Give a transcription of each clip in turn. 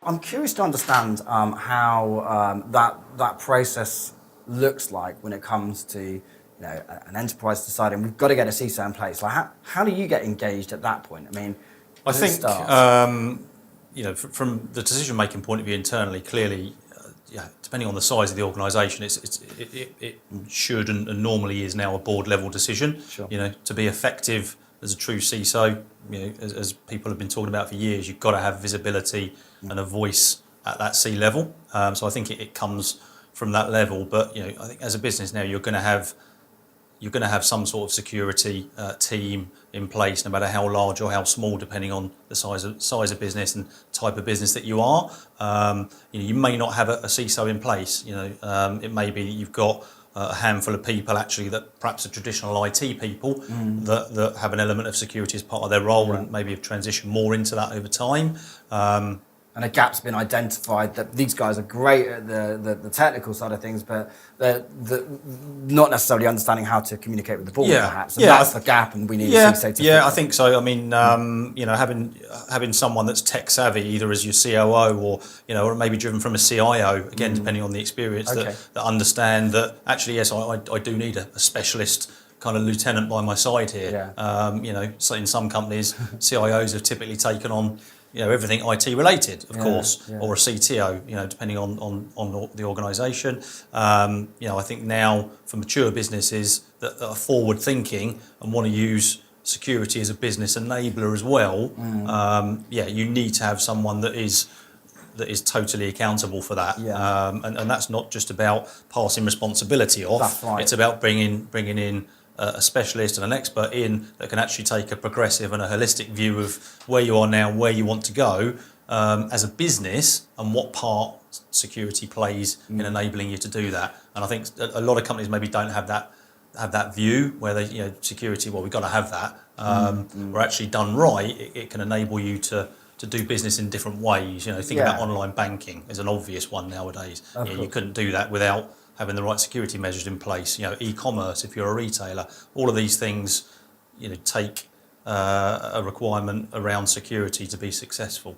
I'm curious to understand how that process looks like when it comes to an enterprise deciding we've got to get a CISO in place. Like how do you get engaged at that point? I mean, I think from the decision making point of view internally, clearly, depending on the size of the organisation, it should and normally is now a board level decision. Sure. To be effective as a true CISO, as people have been talking about for years, you've got to have visibility and a voice at that C level. So I think it comes from that level. But I think as a business now, you're going to have some sort of security team in place, no matter how large or how small, depending on the size of business and type of business that you are. You may not have a CISO in place. It may be that you've got a handful of people actually that perhaps are traditional IT people that have an element of security as part of their role and maybe have transitioned more into that over time. And a gap's been identified that these guys are great at the technical side of things, but they're not necessarily understanding how to communicate with the board, perhaps. And that's the gap, and we need a CISO to fix I think so. I mean, having someone that's tech savvy, either as your COO or maybe driven from a CIO, again, depending on the experience, that understand that actually, yes, I do need a specialist kind of lieutenant by my side here. So in some companies, CIOs have typically taken on everything IT related, of course, or a CTO, depending on the organisation. I think now for mature businesses that are forward thinking and want to use security as a business enabler as well, you need to have someone that is totally accountable for that. And that's not just about passing responsibility off. That's right. It's about bringing in a specialist and an expert in that can actually take a progressive and a holistic view of where you are now, where you want to go as a business, and what part security plays in enabling you to do that. And I think a lot of companies maybe don't have that view where they security. Well, we've got to have that. Or actually done right, it can enable you to do business in different ways. Think about online banking as an obvious one nowadays. You couldn't do that without having the right security measures in place. E-commerce, if you're a retailer, all of these things, take a requirement around security to be successcul.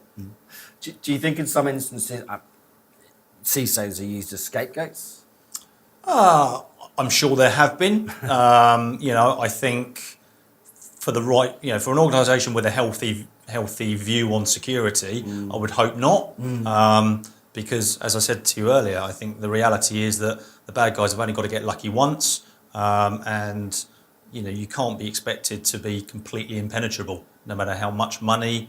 Do you think in some instances CISOs are used as scapegoats? I'm sure there have been. I think for the right, for an organisation with a healthy view on security, I would hope not. Because, as I said to you earlier, I think the reality is that the bad guys have only got to get lucky once, and you can't be expected to be completely impenetrable, no matter how much money,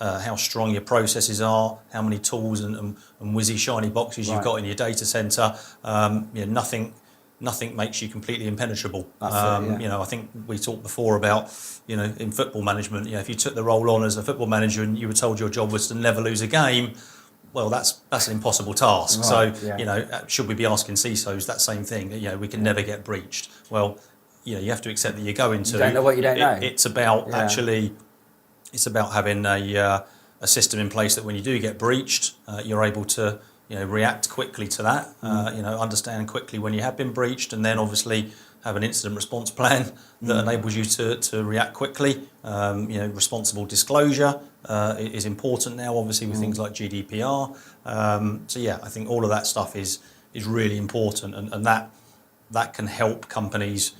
how strong your processes are, how many tools and whizzy shiny boxes you've got in your data centre. Nothing makes you completely impenetrable. I think we talked before about in football management. If you took the role on as a football manager and you were told your job was to never lose a game, well, that's an impossible task. Right, so, should we be asking CISOs that same thing? We can never get breached. Well, you have to accept that you go into. You don't know what you don't know. It's about it's about having a system in place that when you do get breached, you're able to react quickly to that. Understand quickly when you have been breached, and then obviously have an incident response plan that enables you to react quickly. Responsible disclosure is important now, obviously, with things like GDPR. I think all of that stuff is really important, and that can help companies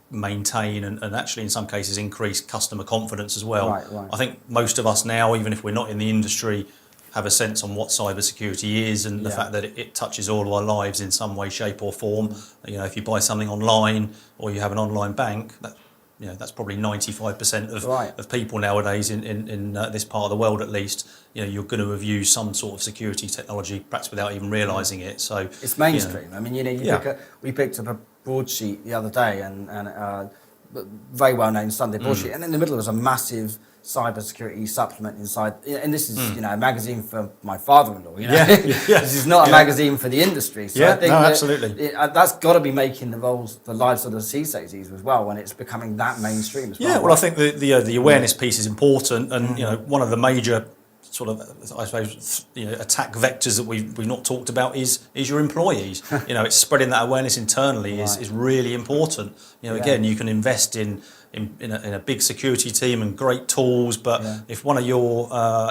maintain and actually in some cases increase customer confidence as well. Right. I think most of us now, even if we're not in the industry, have a sense on what cybersecurity is and the fact that it touches all of our lives in some way, shape or form. If you buy something online or you have an online bank, that's probably 95% of people nowadays in this part of the world at least. You're going to have used some sort of security technology, perhaps without even realising it. So it's mainstream. I mean, we picked up a broadsheet the other day and very well known Sunday broadsheet, and in the middle was a massive cybersecurity supplement inside, and this is a magazine for my father-in-law. This is not a magazine for the industry. So I think absolutely. That's got to be making the lives of the CISOs easier as well when it's becoming that mainstream as well. Yeah, well, I think the awareness piece is important, and one of the major sort of, I suppose, attack vectors that we've not talked about is your employees. It's spreading that awareness internally is really important. Again, you can invest in in a big security team and great tools, but if one of your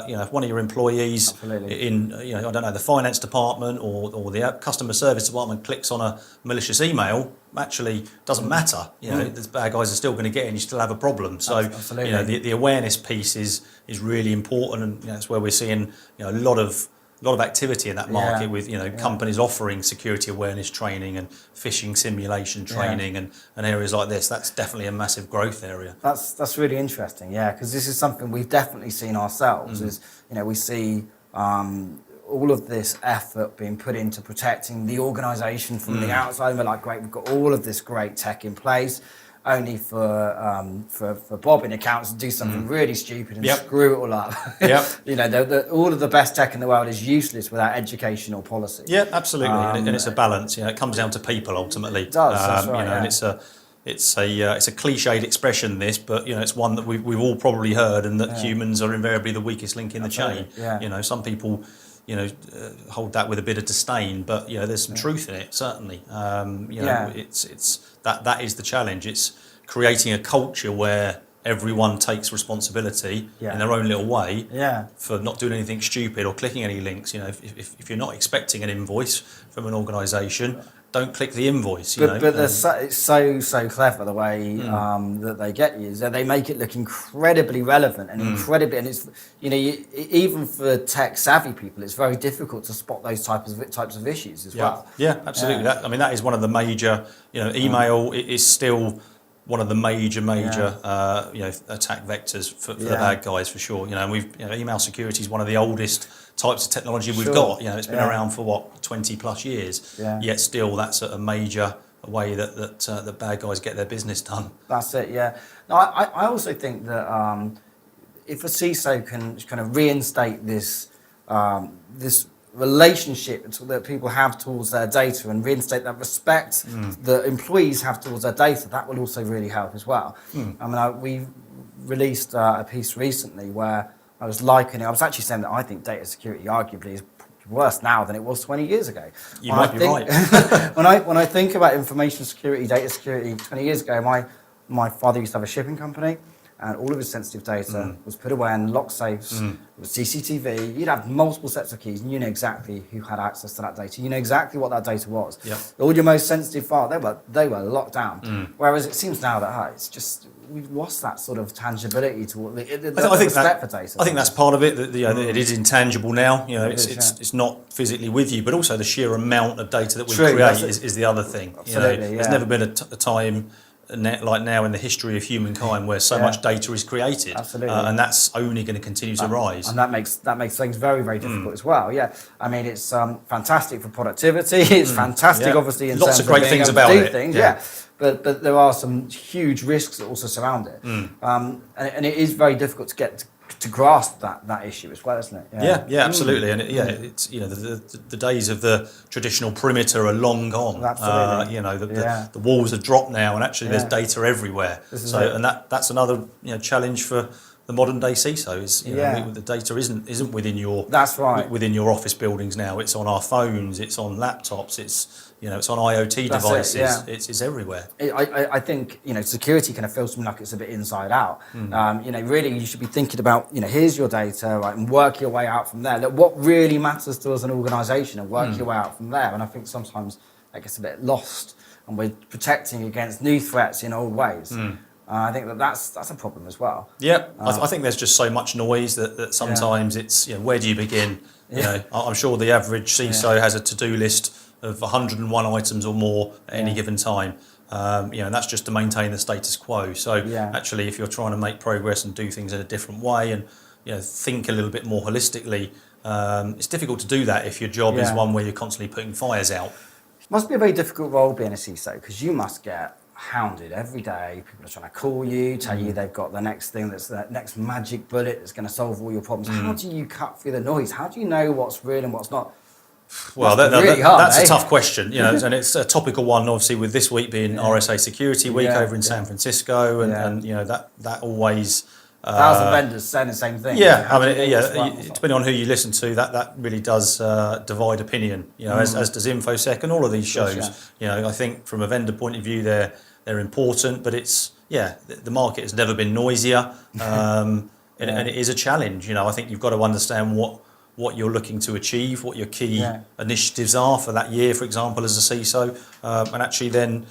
if one of your employees in I don't know, the finance department or the customer service department clicks on a malicious email, actually doesn't matter. The bad guys are still going to get in. You still have a problem. So the awareness piece is really important, and that's where we're seeing a lot of activity in that market with companies offering security awareness training and phishing simulation training and areas like this. That's definitely a massive growth area. That's really interesting, because this is something we've definitely seen ourselves. Is we see all of this effort being put into protecting the organisation from the outside. And we're like, great, we've got all of this great tech in place, only for Bob in accounts to do something really stupid and screw it all up. All of the best tech in the world is useless without education or policy. Yeah, absolutely, and it's a balance. It comes down to people ultimately. It does. That's right, and it's a cliched expression, this, but it's one that we've all probably heard, and that humans are invariably the weakest link in the chain. Some people hold that with a bit of disdain, but there's some truth in it, certainly. It's that is the challenge. It's creating a culture where everyone takes responsibility in their own little way for not doing anything stupid or clicking any links. If you're not expecting an invoice from an organisation, don't click the invoice. But it's so clever the way that they get you. So they make it look incredibly relevant and incredibly, and it's even for tech savvy people, it's very difficult to spot those types of issues as well. Yeah, absolutely. That is one of the major. Email is still one of the major attack vectors for the bad guys, for sure. And we've email security is one of the oldest types of technology we've got. It's been around for 20 plus years. Yet still, that's a major way that the bad guys get their business done. That's it. Yeah. No, I also think that if a CISO can kind of reinstate this this relationship that people have towards their data and reinstate that respect that employees have towards their data, that will also really help as well. We released a piece recently where I was actually saying that I think data security arguably is worse now than it was 20 years ago. You might be right. when I think about information security, data security 20 years ago, my father used to have a shipping company, and all of his sensitive data was put away in lock safes with CCTV. You'd have multiple sets of keys, and you know exactly who had access to that data. You know exactly what that data was. All your most sensitive files, they were locked down. Whereas it seems now that it's just we've lost that sort of tangibility to the respect for data. I think that's part of it. That it is intangible now. It's not physically with you, but also the sheer amount of data that we create is the other thing. There's never been a time like now in the history of humankind where so much data is created, and that's only going to continue to rise. And that makes things very, very difficult as well. It's fantastic for productivity. It's fantastic, obviously, in lots terms of great being things able about to do it. things. But there are some huge risks that also surround it, and it is very difficult to get to grasp that issue as well, isn't it? Absolutely. And it's the days of the traditional perimeter are long gone. Absolutely. The walls are dropped now, and actually there's data everywhere. And that's another challenge for the modern day CISO. Is the data isn't within your within your office buildings now. It's on our phones. It's on laptops. It's on IoT devices. It's everywhere. I think security kind of feels to me like it's a bit inside out. Really you should be thinking about here's your data, right, and work your way out from there. Look, what really matters to us as an organisation, and work your way out from there. And I think sometimes that gets a bit lost, and we're protecting against new threats in old ways. I think that's a problem as well. I think there's just so much noise that sometimes it's where do you begin? I'm sure the average CISO has a to-do list of 101 items or more at any given time. And that's just to maintain the status quo. So actually, if you're trying to make progress and do things in a different way and think a little bit more holistically, it's difficult to do that if your job is one where you're constantly putting fires out. It must be a very difficult role being a CISO, because you must get hounded every day. People are trying to call you, tell you they've got the next thing that's the next magic bullet that's going to solve all your problems. How do you cut through the noise? How do you know what's real and what's not? Well, that's a tough question, and it's a topical one. Obviously, with this week being RSA Security Week over in San Francisco, and that always 1,000 vendors saying the same thing. Depending on who you listen to, that really does divide opinion. As does InfoSec and all of these shows. I think from a vendor point of view, they're important, but it's the market has never been noisier, and it is a challenge. I think you've got to understand what you're looking to achieve, what your key initiatives are for that year, for example, as a CISO, and actually then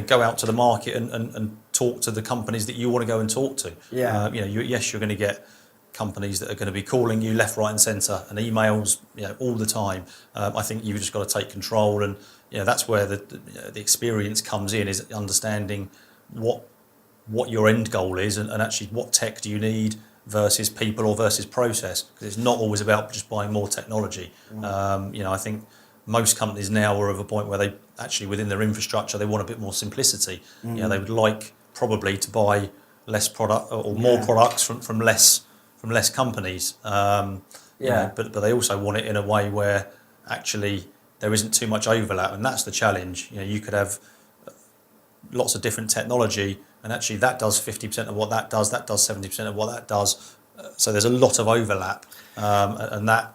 go out to the market and talk to the companies that you want to go and talk to. Yes, you're going to get companies that are going to be calling you left, right, and centre, and emails all the time. I think you've just got to take control, and that's where the experience comes in, is understanding what your end goal is, and actually what tech do you need versus people or versus process, because it's not always about just buying more technology. I think most companies now are of a point where they actually, within their infrastructure, they want a bit more simplicity. They would like probably to buy less product or more products from less companies. But they also want it in a way where actually there isn't too much overlap, and that's the challenge. You could have lots of different technology, and actually that does 50% of what that does 70% of what that does. So there's a lot of overlap, and that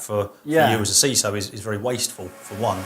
for you as a CISO is very wasteful, for one.